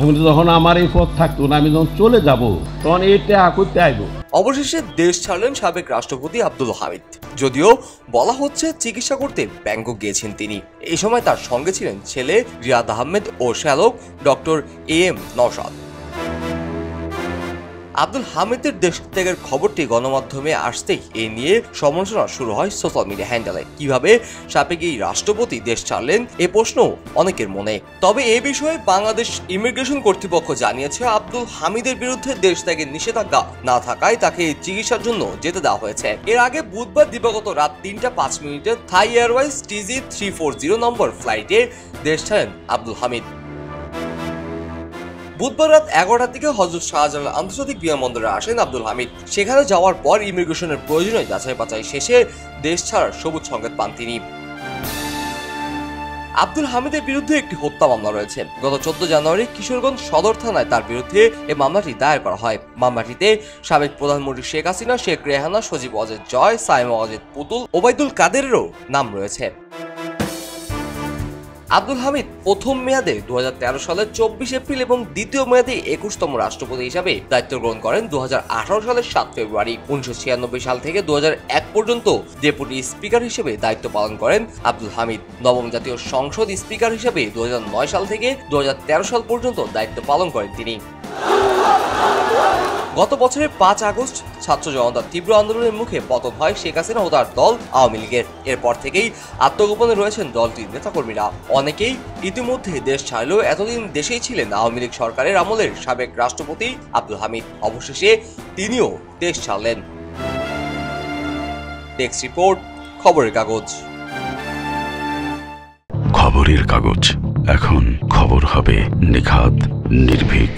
আমি যখন আমার এই পথ থাকতো না, আমি যখন চলে যাব তখন এটা করতে আইব। অবশেষে দেশ ছাড়লেন সাবেক রাষ্ট্রপতি আব্দুল হামিদ। যদিও বলা হচ্ছে চিকিৎসা করতে ব্যাংকক গিয়েছেন তিনি। এই সময় তার সঙ্গে ছিলেন ছেলে রিয়াদ আহমেদ ও শ্যালক ডক্টর AM নওশাদ। আব্দুল হামিদের দেশ ত্যাগের খবরটি গণমাধ্যমে আসতেই এ নিয়ে সমালোচনা শুরু হয় সোশ্যাল মিডিয়া হ্যান্ডেলে। কিভাবে সাবেক এই রাষ্ট্রপতি দেশ ছাড়লেন এ প্রশ্ন অনেকের মনে। তবে এ বিষয়ে বাংলাদেশ ইমিগ্রেশন কর্তৃপক্ষ জানিয়েছে, আব্দুল হামিদের বিরুদ্ধে দেশ ত্যাগের নিষেধাজ্ঞা না থাকায় তাকে চিকিৎসার জন্য যেতে দেওয়া হয়েছে। এর আগে বুধবার দিবাগত রাত 3টা 5 মিনিটে থাই এয়ারওয়েজ TG340 নম্বর ফ্লাইটে দেশ ছাড়েন আব্দুল হামিদ। বুধবার রাত 11টার দিকে হযরত শাহজালাল আন্তর্জাতিক বিমানবন্দরে আসেন আব্দুল হামিদ। সেখানে যাওয়ার পর ইমিগ্রেশনের প্রয়োজনীয় যাচাই বাছাই শেষে দেশ ছাড়ার সবুজ সংকেত পান তিনি। আব্দুল হামিদের বিরুদ্ধে একটি হত্যা মামলা রয়েছে। গত 14 জানুয়ারি কিশোরগঞ্জ সদর থানায় তার বিরুদ্ধে এই মামলাটি দায়ের করা হয়। মামলাটিতে সাবেক প্রধানমন্ত্রী শেখ হাসিনা, শেখ রেহানা, সজীব ওয়াজেদ জয়, সাইমা ওয়াজেদ পুতুল, ওবায়দুল কাদেরেরও নাম রয়েছে। আব্দুল হামিদ প্রথম মেয়াদে 2013 সালের 24 এপ্রিল এবং দ্বিতীয় মেয়াদে 21তম রাষ্ট্রপতি হিসাবে দায়িত্ব গ্রহণ করেন 2018 সালের 7 ফেব্রুয়ারি। 1996 সাল থেকে 2001 পর্যন্ত ডেপুটি স্পিকার হিসেবে দায়িত্ব পালন করেন আব্দুল হামিদ। নবম জাতীয় সংসদ স্পিকার হিসেবে 2009 সাল থেকে 2013 সাল পর্যন্ত দায়িত্ব পালন করেন তিনি। গত বছরের 5 আগস্ট ছাত্র জনতার তীব্র আন্দোলনের মুখে পতন হয় শেখ হাসিনা ও তার দল আওয়ামী লীগের। এরপর থেকেই আত্মগোপনে রয়েছেন দলটির নেতাকর্মীরা। অনেকেই ইতিমধ্যে দেশ ছাড়লেও এতদিন দেশেই ছিলেন আওয়ামী লীগ সরকারের আমলের সাবেক রাষ্ট্রপতি আব্দুল হামিদ। অবশেষে তিনিও দেশ ছাড়লেন। ডেস্ক রিপোর্ট, খবরের কাগজ। খবরের কাগজ, এখন খবর হবে নিখাত, নির্ভীক।